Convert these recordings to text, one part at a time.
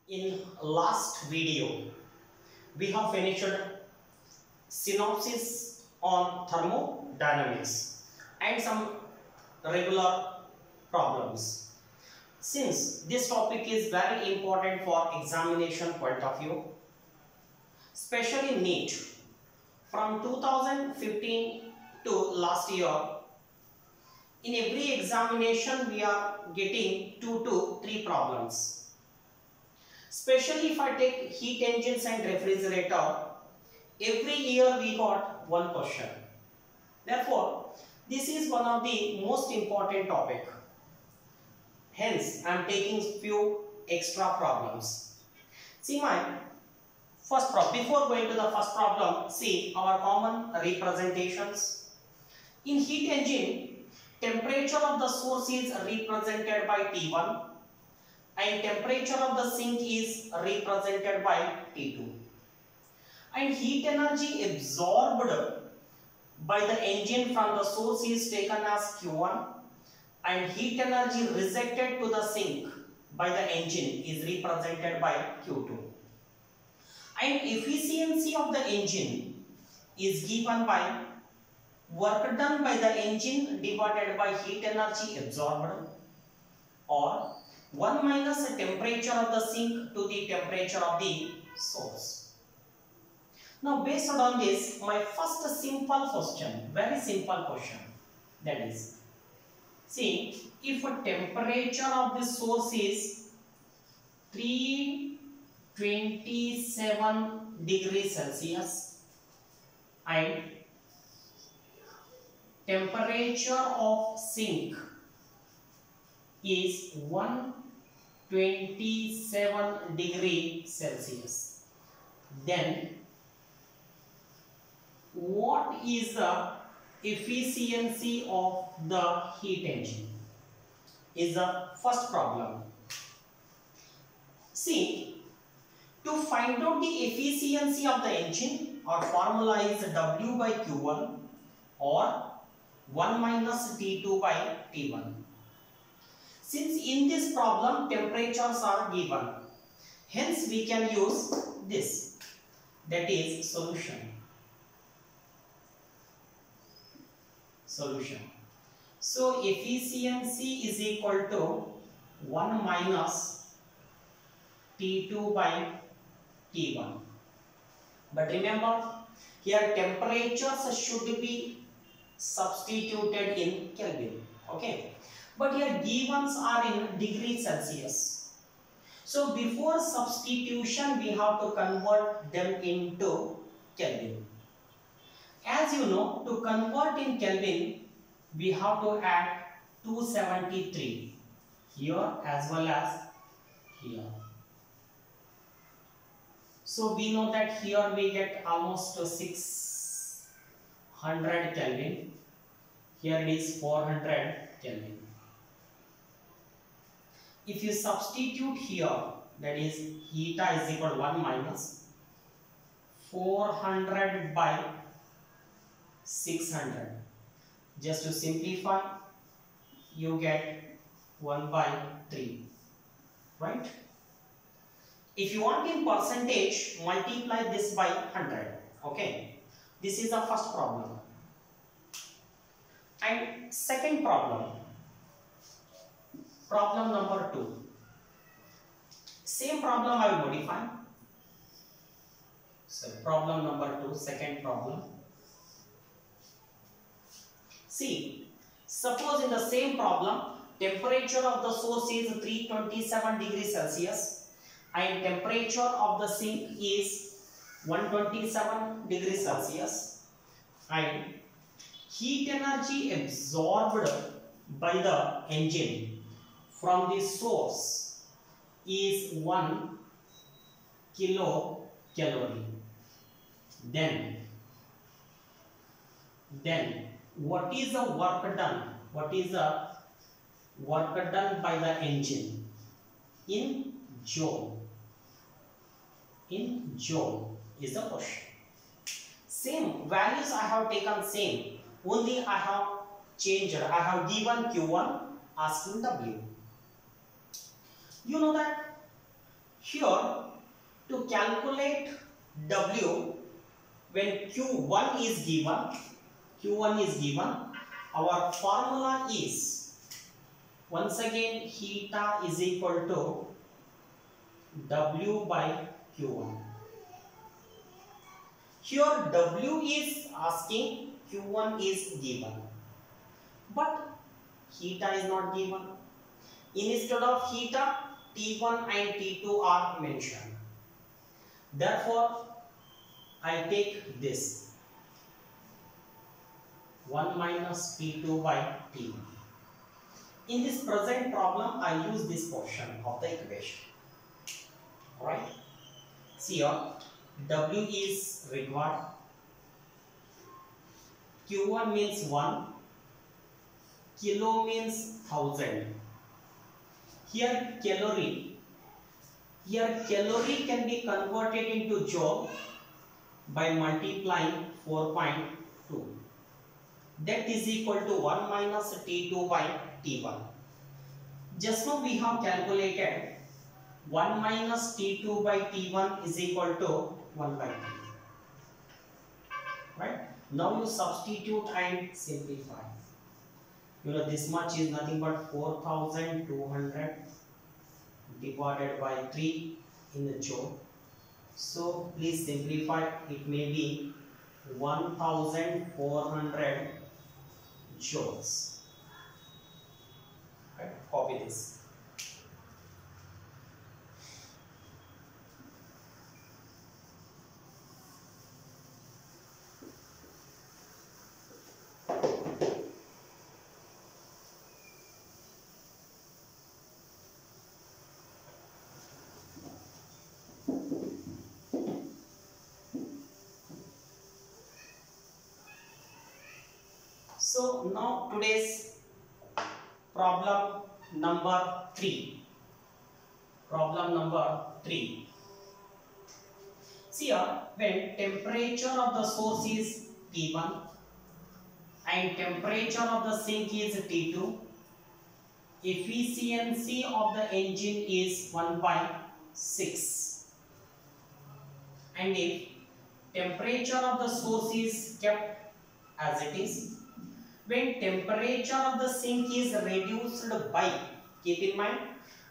In last video, we have finished synopsis on thermodynamics and some regular problems. Since this topic is very important for examination point of view, especially NEET, from 2015 to last year, in every examination we are getting 2 to 3 problems. Especially if I take heat engines and refrigerator, every year we got one question. Therefore, this is one of the most important topic. Hence, I am taking few extra problems. See my first problem. Before going to the first problem, see our common representations. In heat engine, temperature of the source is represented by T1 and temperature of the sink is represented by T2. And heat energy absorbed by the engine from the source is taken as Q1 and heat energy rejected to the sink by the engine is represented by Q2. And efficiency of the engine is given by work done by the engine divided by heat energy absorbed, or 1 minus the temperature of the sink to the temperature of the source. Now based on this, my first simple question, very simple question, that is, see, if a temperature of the source is 327 degrees Celsius and temperature of sink is 127 degrees Celsius, then what is the efficiency of the heat engine is the first problem. See, to find out the efficiency of the engine, our formula is W by Q1 or 1 minus T2 by T1. Since in this problem temperatures are given, hence we can use this, that is solution. So efficiency is equal to 1 minus T2 by T1. But remember, here temperatures should be substituted in Kelvin. Okay. But here givens are in degrees Celsius. So before substitution, we have to convert them into Kelvin. As you know, to convert in Kelvin, we have to add 273 here as well as here. So we know that here we get almost 600 Kelvin. Here it is 400 Kelvin. If you substitute here, that is eta is equal to 1 minus 400 by 600. Just to simplify, you get 1 by 3, right? If you want in percentage, multiply this by 100. Okay, this is the first problem. And second problem, problem number 2. Same problem I will modify. So problem number 2, second problem. See, suppose in the same problem, temperature of the source is 327 degrees Celsius and temperature of the sink is 127 degrees Celsius and heat energy absorbed by the engine from the source is 1 kilocalorie. Then what is the work done? What is the work done by the engine in joule? In joule is the question. Same values I have taken same, only I have changed. I have given Q1 asking W. You know that Here, to calculate W when Q1 is given, our formula is once again theta is equal to W by Q1. Here W is asking, Q1 is given, but theta is not given. Instead of theta, T1 and T2 are mentioned. Therefore, I take this 1 minus T2 by T1. In this present problem, I use this portion of the equation. Alright. See here, W is required. Q1 means 1. Kilo means 1000. Here calorie can be converted into joule by multiplying 4.2. That is equal to 1 minus T2 by T1. Just now we have calculated 1 minus T2 by T1 is equal to 1 by 3. Right? Now you substitute and simplify. You know this much is nothing but 4200 divided by 3 in the joule. So please simplify. It may be 1400 joules. Right? Copy this. So now today's problem number 3. See here, when temperature of the source is T1 and temperature of the sink is T2, efficiency of the engine is 1 by 6. And if temperature of the source is kept as it is, when temperature of the sink is reduced by, keep in mind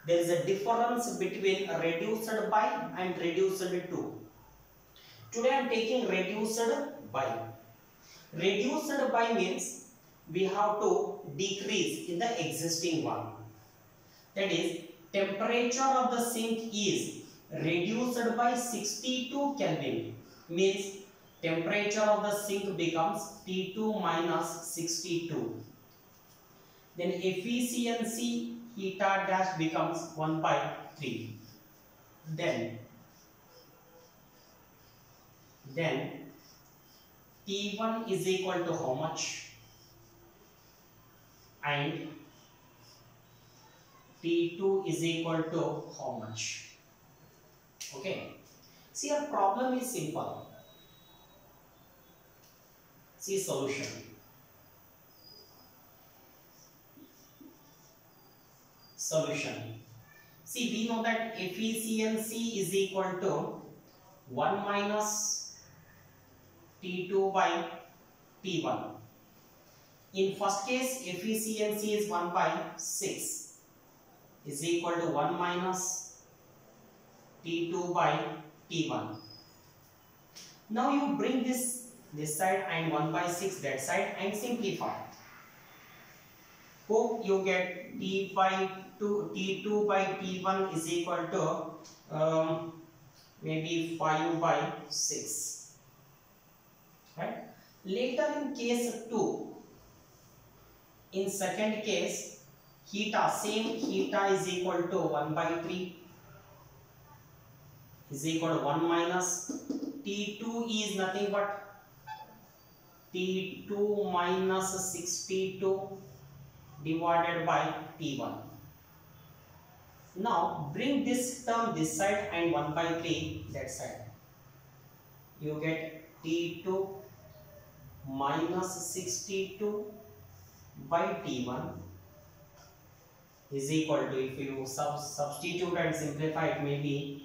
there is a difference between reduced by and reduced to. Today I am taking reduced by. Reduced by means we have to decrease in the existing one. That is, temperature of the sink is reduced by 62 Kelvin, means temperature of the sink becomes T2 minus 62. Then efficiency theta dash becomes 1 by 3. Then T1 is equal to how much? And T2 is equal to how much? Okay. See, our problem is simple. See solution. See, we know that efficiency is equal to 1 minus T2 by T1. In first case, efficiency is 1 by 6 is equal to 1 minus T2 by T1. Now you bring this side and 1 by 6 that side and simplify. Hope you get T2 by T1 is equal to maybe 5 by 6. Right? Later in case 2, in second case, theta is equal to 1 by 3 is equal to 1 minus T2 is nothing but T2 minus 62 divided by T1. Now bring this term this side and 1 by 3 that side. You get T2 minus 62 by T1 is equal to, if you substitute and simplify, it may be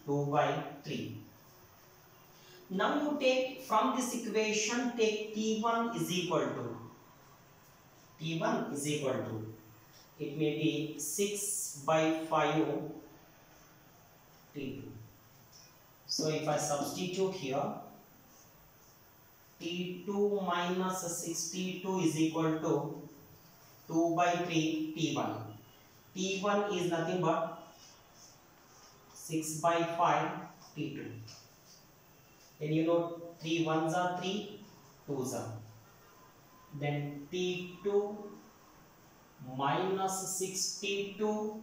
2 by 3. Now you take from this equation, take T1 is equal to, it may be 6 by 5 T2. So if I substitute here, T2 minus 62 is equal to 2 by 3 T1. T1 is nothing but 6 by 5 T2. Then you know 3 ones are 3, 2s are. Then T2 minus 62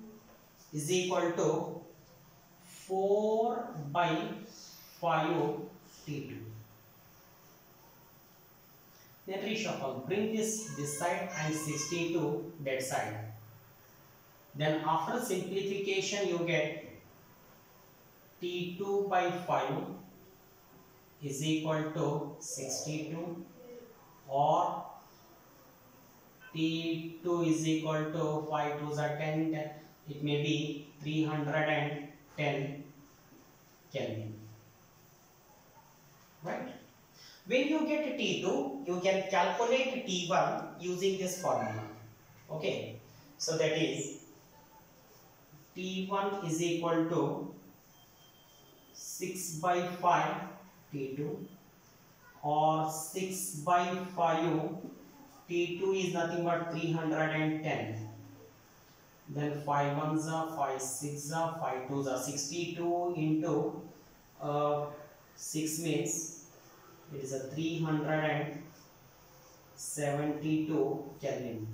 is equal to 4 by 5 T2. Then reshuffle, bring this side and 62 that side. Then after simplification you get T2 by 5 is equal to 62, or T2 is equal to 5 2s are 10, it may be 310 Kelvin, right? When you get T2, you can calculate T1 using this formula. Okay, so that is T1 is equal to 6 by 5 T2, or 6 by 5 T2 is nothing but 310. Then 5 ones are 5 6 are 5 2s are 62 into 6 means it is a 372 Kelvin.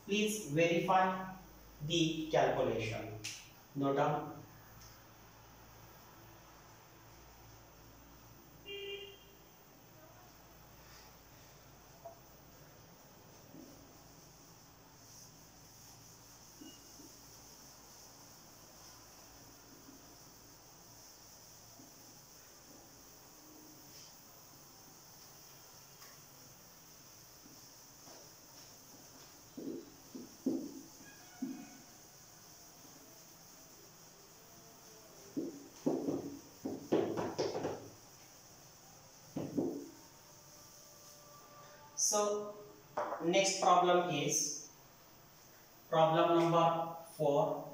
Please verify the calculation. Note down. So next problem is problem number 4.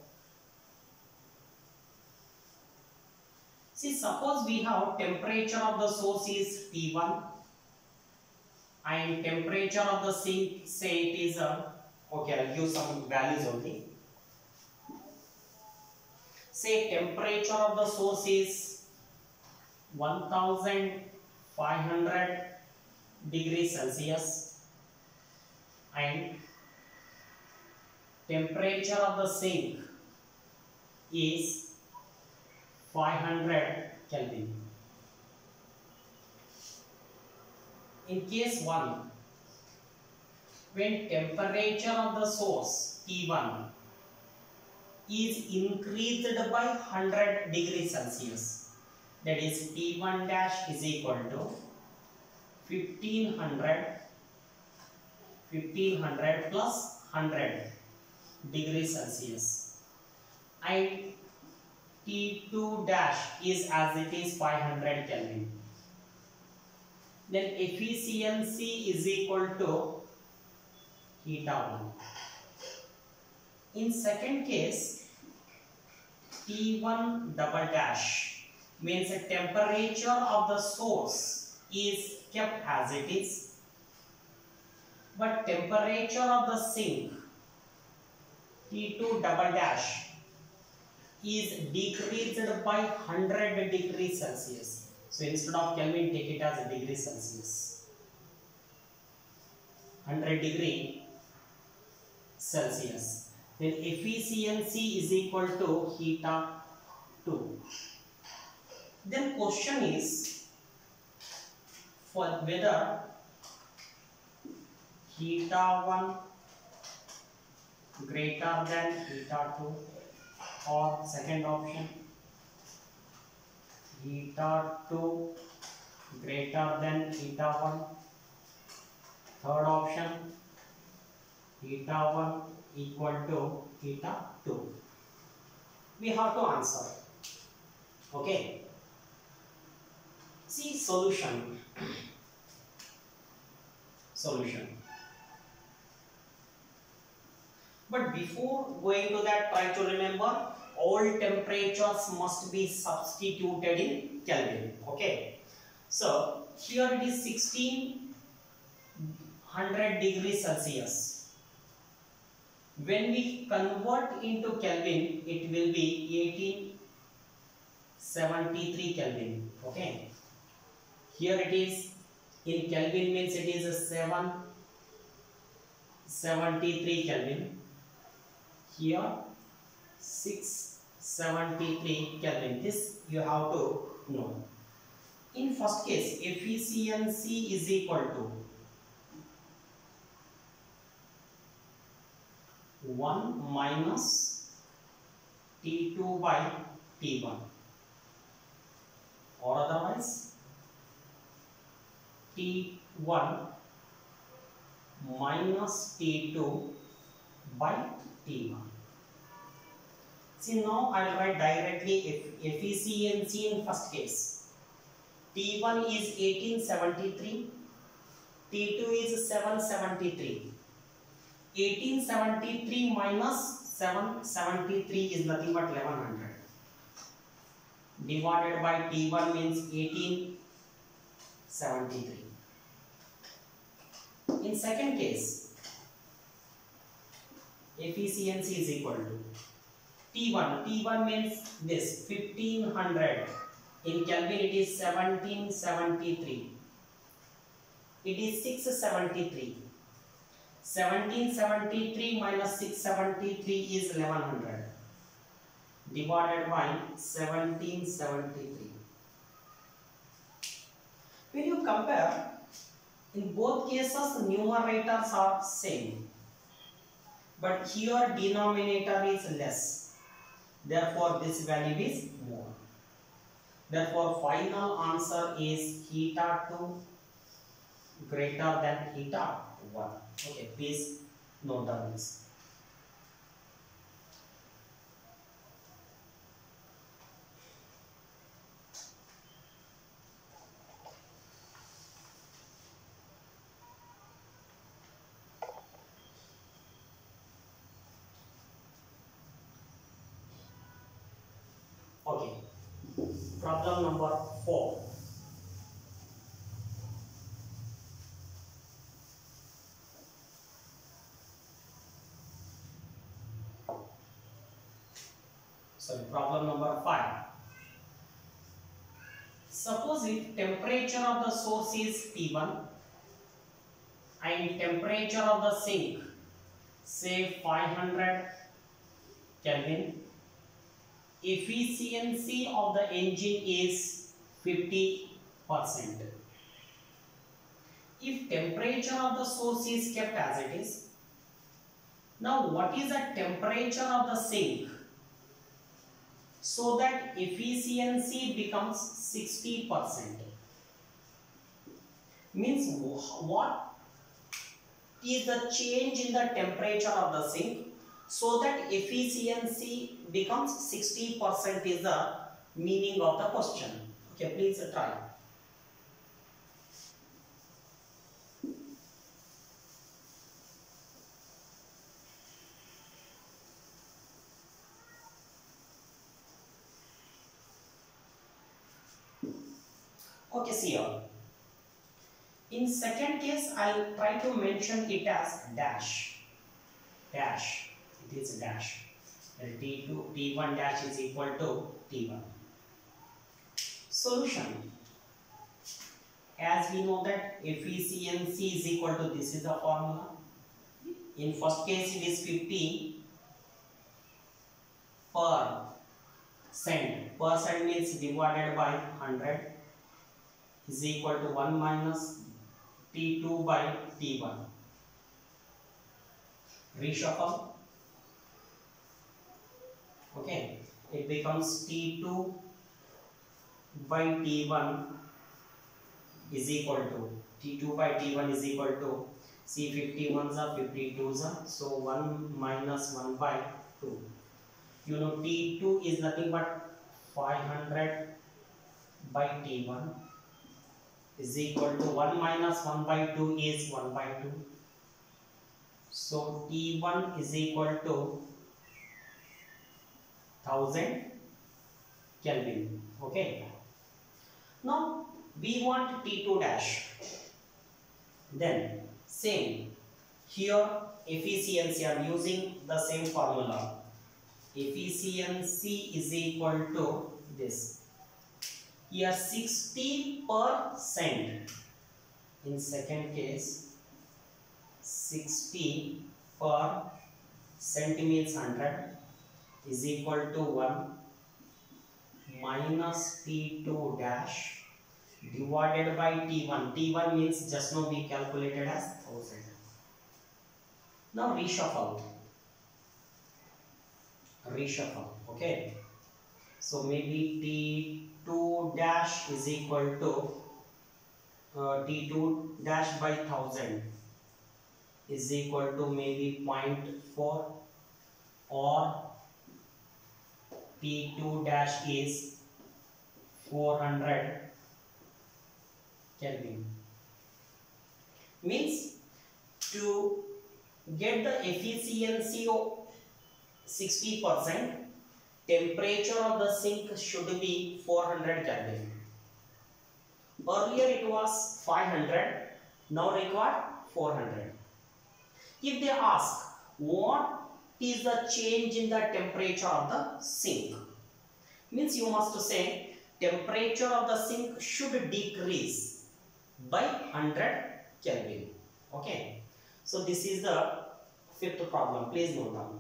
See, suppose we have temperature of the source is T1 and temperature of the sink, say it is okay, I'll give some values only. Say temperature of the source is 1500 degrees Celsius and temperature of the sink is 500 Kelvin. In case 1, when temperature of the source T1 is increased by 100 degrees Celsius, that is T1 dash is equal to 1500 plus 100 degrees Celsius, and T2 dash is as it is 500 Kelvin. Then efficiency is equal to eta 1. In second case, T1 double dash means the temperature of the source is kept as it is, but temperature of the sink T2 double dash is decreased by 100 degrees Celsius. So instead of Kelvin, take it as a degree Celsius. 100 degree Celsius. Then efficiency is equal to eta 2. Then question is for whether eta 1 greater than eta 2, or second option eta 2 greater than eta 1, third option theta 1 equal to theta 2. We have to answer. Okay. See solution. Solution. But before going to that, try to remember all temperatures must be substituted in Kelvin. Okay. So here it is 1600 degrees Celsius. When we convert into Kelvin, it will be 1873 Kelvin. Okay. Here it is in Kelvin means it is a 773 Kelvin. Here 673 Kelvin. This you have to know. In first case, efficiency is equal to 1 minus T2 by T1, or otherwise T1 minus T2 by T1. See, now I will write directly efficiency in first case. T1 is 1873, T2 is 773. 1873 minus 773 is nothing but 1100. Divided by T1 means 1873. In second case, efficiency is equal to T1. T1 means this 1500. In Kelvin it is 1773. It is 673. 1773 minus 673 is 1100. Divided by 1773. When you compare, in both cases numerators are same, but here denominator is less. Therefore, this value is more. Therefore, final answer is theta 2 greater than theta 1. Okay, please note down this. Okay, problem number 4. Sorry, problem number 5. Suppose if temperature of the source is T1 and temperature of the sink say 500 Kelvin, efficiency of the engine is 50%. If temperature of the source is kept as it is, now what is the temperature of the sink so that efficiency becomes 60%? Means what is the change in the temperature of the sink so that efficiency becomes 60% is the meaning of the question. Okay, please try. Okay, see here. In second case, I'll try to mention it as dash. Dash. It is dash. T2, T1 dash is equal to T1. Solution. As we know that efficiency is equal to, this is the formula. In first case, it is 50 percent. Percent means divided by 100 is equal to 1 minus T2 by T1. Reshuffle. Okay, it becomes T2 by T1 is equal to, T2 by T1 is equal to See, 51s are 52s are, so 1 minus 1 by 2. You know T2 is nothing but 500 by T1 is equal to 1 minus 1 by 2 is 1 by 2. So T1 is equal to 1000 Kelvin. Okay. Now we want T2 dash. Then same here, efficiency, I am using the same formula. Efficiency is equal to this. Here 60%. In second case 60% means 100 is equal to 1 minus T2 dash divided by T1. T1 means just now we calculated as 1000. Now reshuffle. Okay. So maybe T2 dash is equal to T2 dash by 1000 is equal to maybe 0.4, or T2 dash is 400 Kelvin. Means to get the efficiency of 60%, temperature of the sink should be 400 Kelvin. Earlier it was 500, now required 400. If they ask what is the change in the temperature of the sink, means you must say temperature of the sink should decrease by 100 Kelvin. Okay. So this is the fifth problem. Please note down.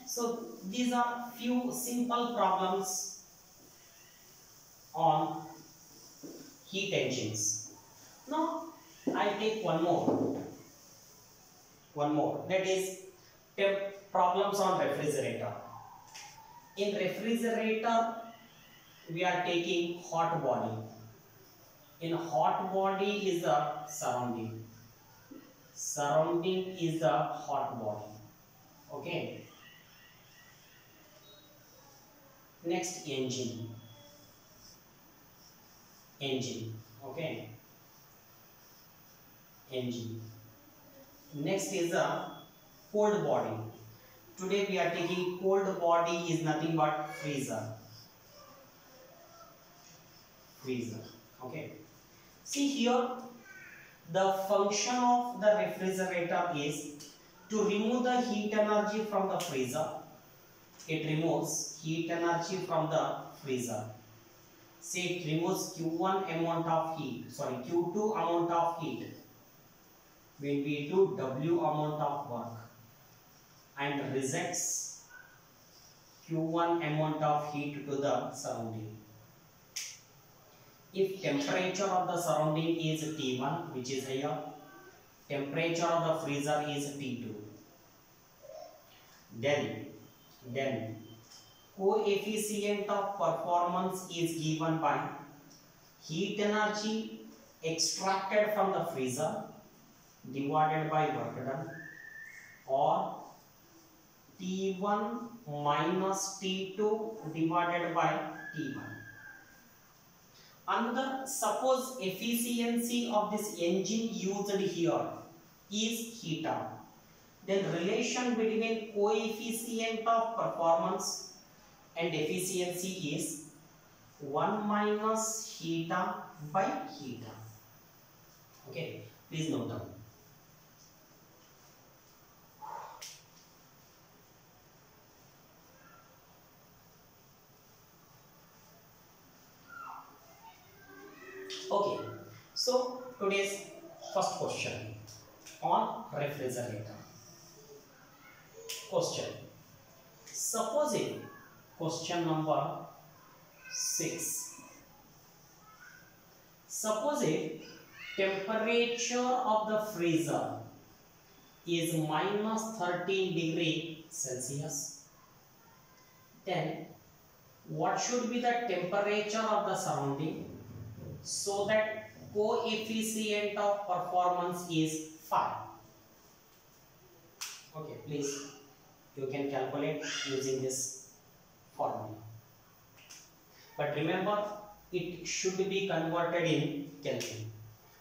So these are few simple problems on heat engines. Now I take one more. That is problems on refrigerator. In refrigerator we are taking hot body. In hot body is the surrounding. Surrounding is the hot body. Okay. Next engine. Okay. Engine. Next is a cold body. Today we are taking cold body is nothing but freezer. Okay. See here, the function of the refrigerator is to remove the heat energy from the freezer. It removes heat energy from the freezer. Say it removes Q2 amount of heat when we do W amount of work, and rejects Q1 amount of heat to the surrounding. If temperature of the surrounding is T1, which is higher, temperature of the freezer is T2, then coefficient of performance is given by heat energy extracted from the freezer divided by work done, or T1 minus T2 divided by T1. Another, suppose efficiency of this engine used here is theta. Then relation between coefficient of performance and efficiency is 1 minus theta by theta. Okay, please note down. Okay, so today's first question on refrigerator. Question. Supposing question number 6. Suppose temperature of the freezer is minus 13 degree Celsius. Then what should be the temperature of the surrounding so that coefficient of performance is 5. Okay, please you can calculate using this formula. But remember, it should be converted in Kelvin.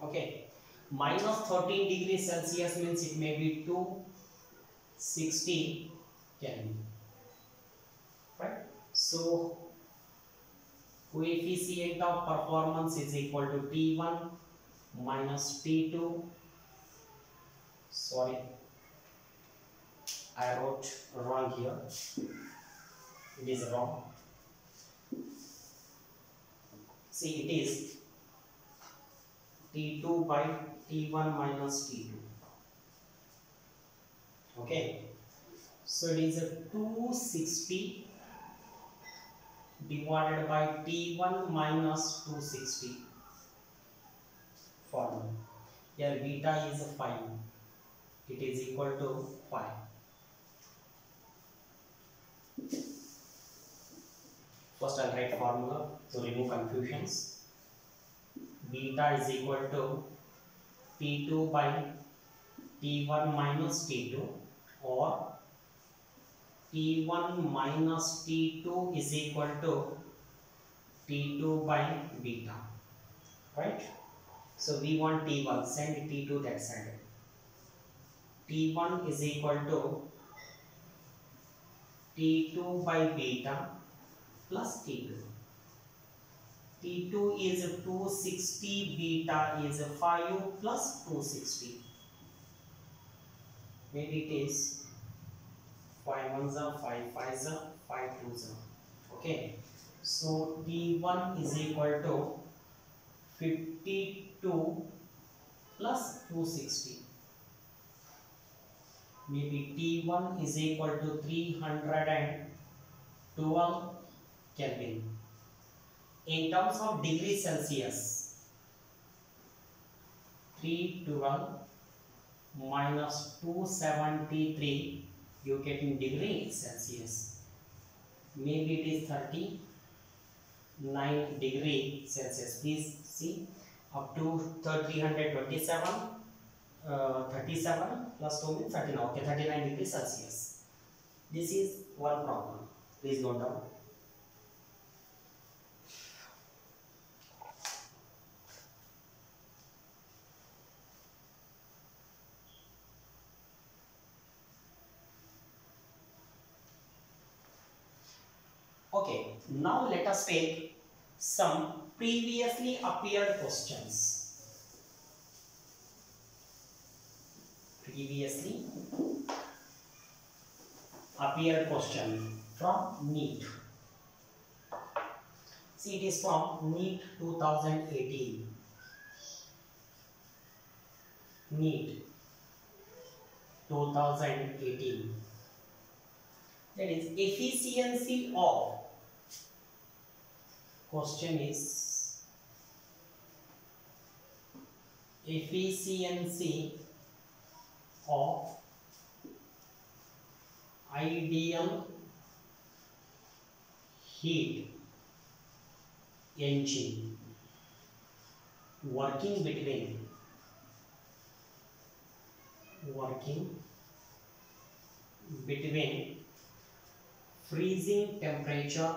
Okay, minus 13 degrees Celsius means it may be 260 Kelvin, right? So coefficient of performance is equal to T1 minus T2. Sorry, I wrote wrong here. It is wrong. See, it is T2 by T1 minus T2. Okay, so it is a 260 divided by T1 minus 260 formula. Here beta is 5. It is equal to 5. First I'll write formula to remove confusions. Beta is equal to T2 by T1 minus T2, or T1 minus T2 is equal to T2 by beta, right? So we want T1, send T2 that side. T1 is equal to T2 by beta plus T2. T2 is 260, beta is 5 plus 260. Maybe it is 5 1s are 5 5s are 5 2s are. Okay, so T1 is equal to 52 plus 260. Maybe T1 is equal to 312 Kelvin. In terms of degree Celsius, 312 minus 273 you get in degree Celsius. Maybe it is 39 degree Celsius. Please see, up to 327, 37 plus 2 means 39. Okay, 39 degrees Celsius. This is one problem. Please note down. Okay, now let us take some previously appeared questions. Previously appeared question from NEET. See, it is from NEET 2018. NEET 2018. That is efficiency of, question is efficiency of ideal heat engine working between freezing temperature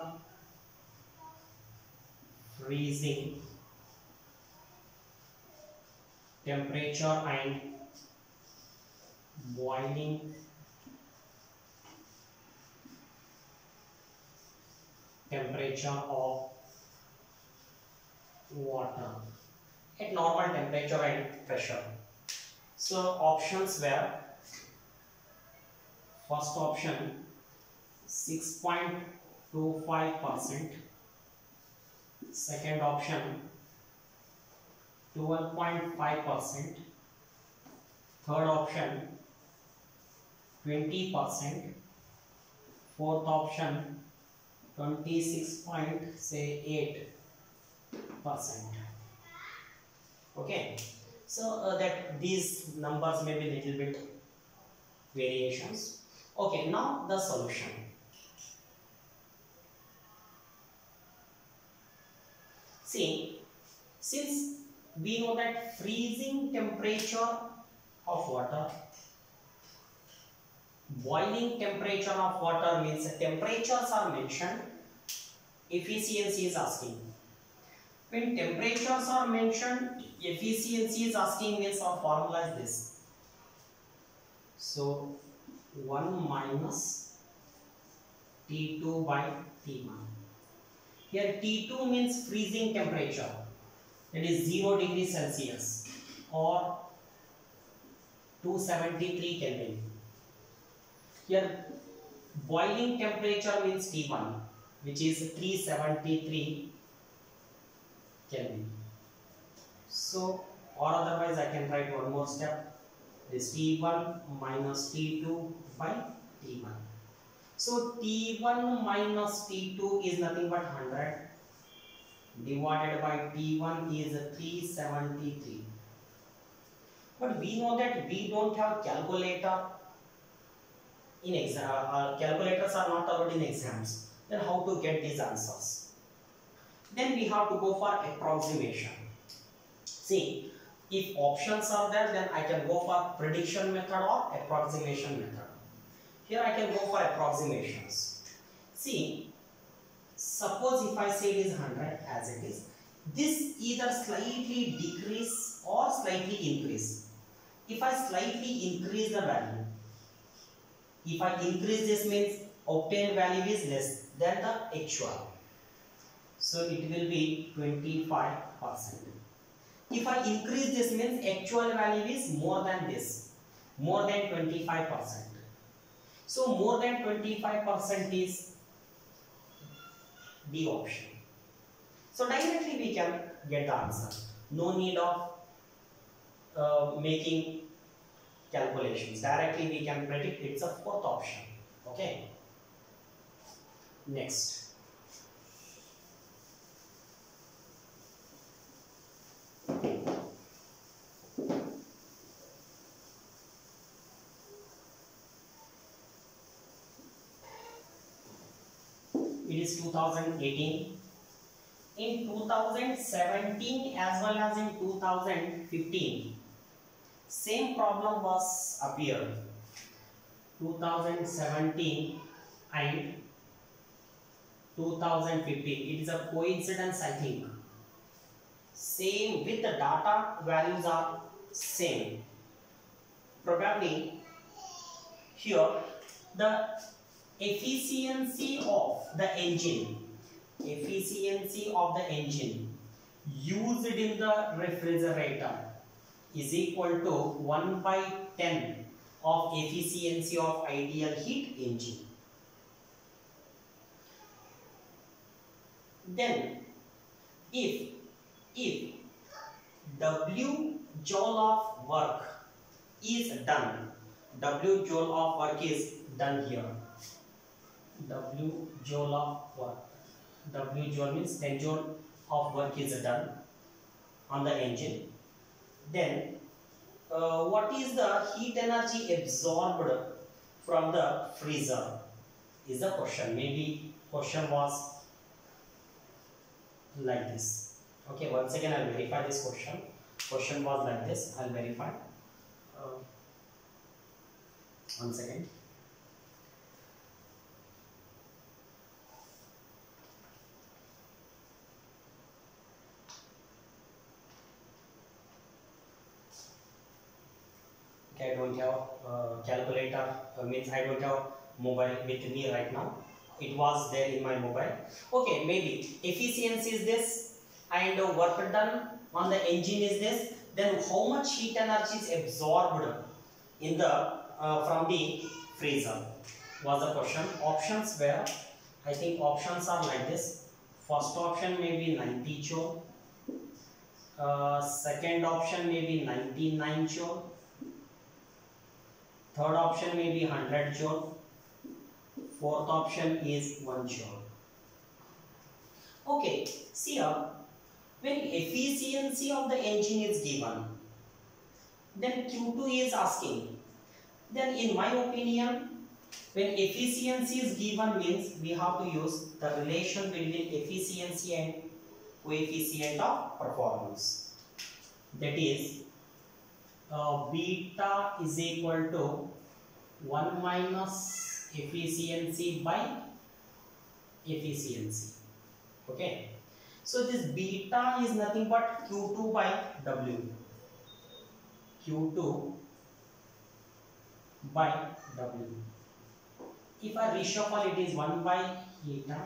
and boiling temperature of water at normal temperature and pressure. So options were, first option 6.25%, second option 12.5%, third option 20%, fourth option 26.8%. Okay, so that these numbers may be little bit variations. Okay, now the solution. See, since we know that freezing temperature of water, boiling temperature of water means temperatures are mentioned, efficiency is asking. When temperatures are mentioned, efficiency is asking means our formula is this. So 1 minus T2 by T1. Here T2 means freezing temperature, that is 0 degrees Celsius or 273 Kelvin. Here boiling temperature means T1, which is 373 Kelvin. So, or otherwise I can write one more step, this T1 minus T2 by T1. So T1 minus T2 is nothing but 100 divided by T1 is 373. But we know that we don't have calculator in exam. Calculators are not allowed in exams. Then how to get these answers? Then we have to go for approximation. See, if options are there, then I can go for prediction method or approximation method. Here I can go for approximations. See, suppose if I say it is 100 as it is, this either slightly decrease or slightly increase. If I slightly increase the value, if I increase this means obtained value is less than the actual. So it will be 25%. If I increase this means actual value is more than this, more than 25%. So more than 25% is the option. So directly we can get the answer. No need of making calculations. Directly we can predict it's a fourth option. Okay. Next. It is 2018. In 2017 as well as in 2015, same problem was appeared. 2017 and 2015. It is a coincidence, I think. Same with the data values are same. Probably here the efficiency of the engine used in the refrigerator is equal to 1 by 10 of efficiency of ideal heat engine. Then if W joule of work is done, W joule of work is done here. W joule of work. W joule means 10 joule of work is done on the engine. Then what is the heat energy absorbed from the freezer is the question. Maybe question was like this. Okay, once again I will verify this question. Question was like this. I will verify. One second. Okay, I don't have calculator, means I don't have mobile with me right now. It was there in my mobile. Okay, maybe efficiency is this and work done on the engine is this. Then how much heat energy is absorbed in the from the freezer was the question. Options were, I think options are like this. First option may be 90 joule. Second option may be 99 joule. Third option may be 100 joule. Fourth option is 1 joule. Okay, see here, when efficiency of the engine is given, then Q2 is asking. Then in my opinion, when efficiency is given means we have to use the relation between efficiency and coefficient of performance. That is beta is equal to 1 minus efficiency by efficiency. Okay. So this beta is nothing but Q2 by W. Q2 by W. If I reshuffle, it is 1 by eta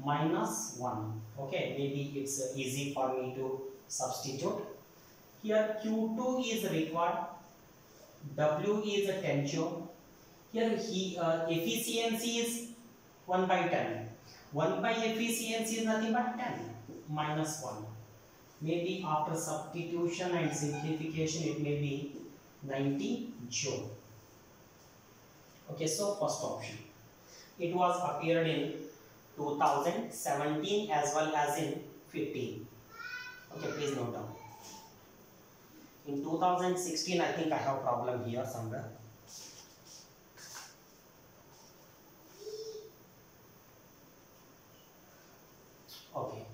minus 1. Okay, maybe it's easy for me to substitute. Here Q2 is required, W is a 10 joule. Here efficiency is 1 by 10. 1 by efficiency is nothing but 10 minus 1. Maybe after substitution and simplification it may be 90 joule. Okay, so first option. It was appeared in 2017 as well as in 15. Okay, please note down. In 2016, I think I have a problem here somewhere. Okay.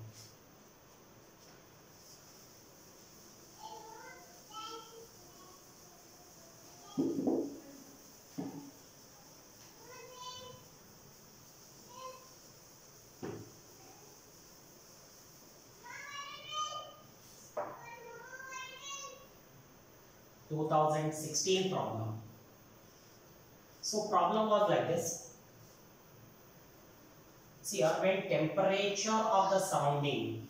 (2016) problem. So problem was like this. See here, when temperature of the surrounding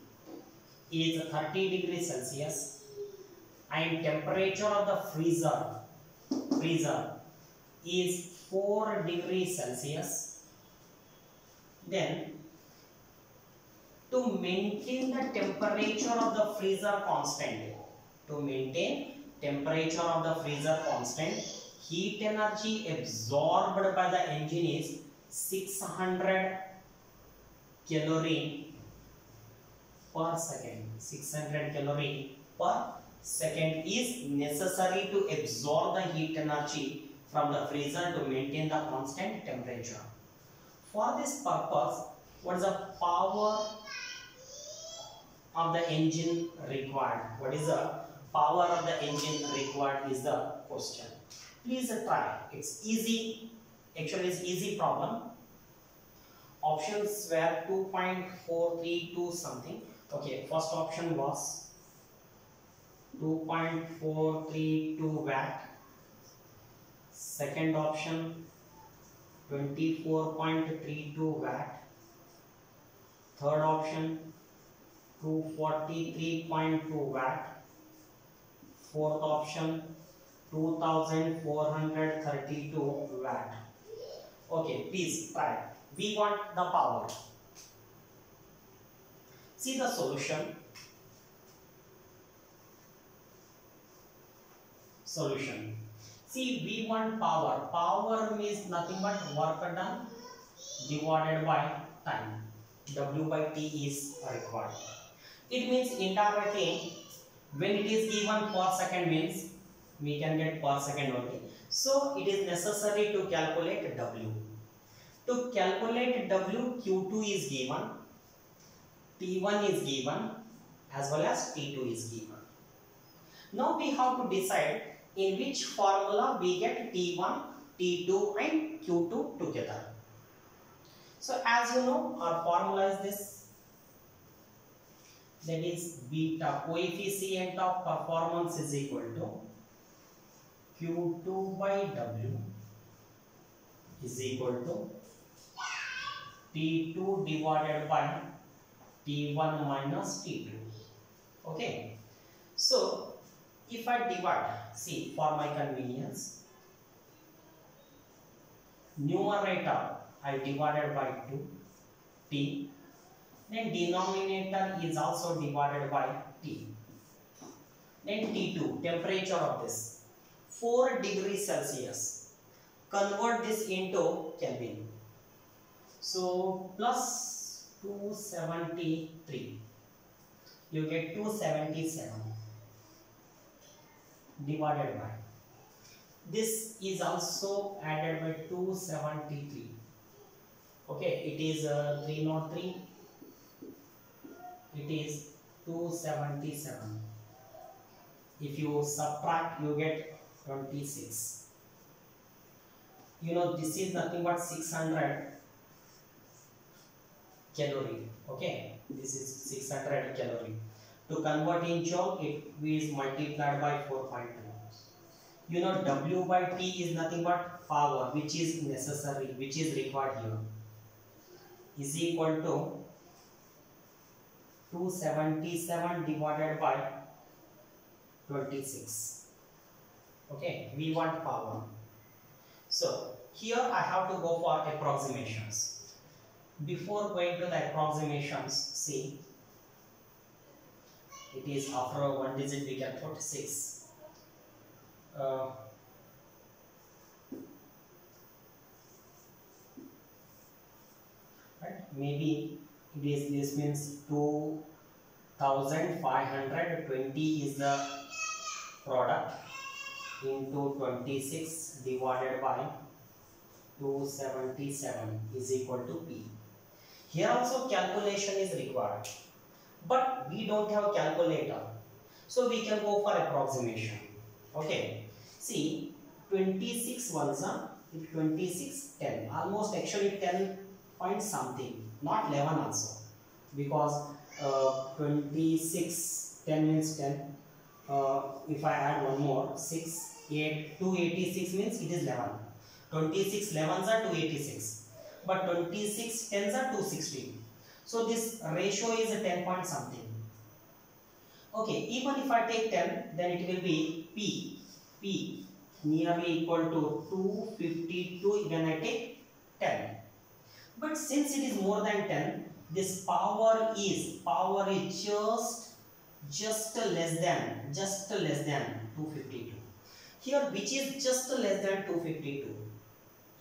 is 30 degrees Celsius and temperature of the freezer is 4 degrees Celsius, then to maintain the temperature of the freezer constant, heat energy absorbed by the engine is 600 calorie per second. 600 calorie per second is necessary to absorb the heat energy from the freezer to maintain the constant temperature. For this purpose, what is the power of the engine required? What is the power of the engine required is the question. Please try. It's easy. Actually, it's easy problem. Options were 2.432 something. Okay, first option was 2.432 watt. Second option 24.32 watt. Third option 243.2 watt. Fourth option 2432 watt. Okay, please try. We want the power. See the solution. See, we want power. Power means nothing but work done divided by time. W by T is required. It means indirectly, when it is given per second means we can get per second only. So it is necessary to calculate W. To calculate W, Q2 is given, T1 is given, as well as T2 is given. Now we have to decide in which formula we get T1, T2 and Q2 together. So as you know, our formula is this. That is beta, coefficient of performance, is equal to Q2 by W is equal to T2 divided by T1 minus T2. Okay. So if I divide, see, for my convenience, numerator I divided by 2 T, then denominator is also divided by T. Then T2, temperature of this 4 degrees Celsius. Convert this into Kelvin. So plus 273, you get 277 divided by, this is also added by 273. Okay, it is 303 it is 277. If you subtract, you get 26. You know, this is nothing but 600 calorie. Okay, this is 600 calorie. To convert in joule, it is multiplied by 4.2. You know, W by T is nothing but power which is necessary, which is required here, is equal to 277 divided by 26. Okay, we want power. So here I have to go for approximations. Before going to the approximations, see, it is after one digit we can put 6. Right? Maybe it is, this means 2520 is the product into 26 divided by 277 is equal to P. Here also calculation is required, but we don't have calculator, so we can go for approximation. Okay, see, 26 ones are 26 10, almost actually 10 point something, not 11 also, because 26 10 means 10. If I add one more 6 8 286 means it is 11. 26 11s are 286, but 26 10s are 216. So this ratio is a 10 point something. Okay, even if I take 10, then it will be P nearly equal to 252 when I take 10. But since it is more than 10, this power is just less than 252. Here, which is just less than 252.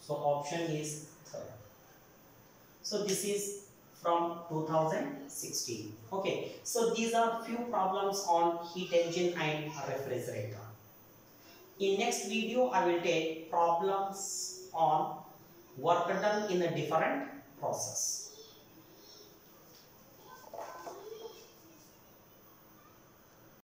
So option is third. So this is from 2016. Okay, so these are few problems on heat engine and refrigerator. In next video, I will take problems on work done in a different process.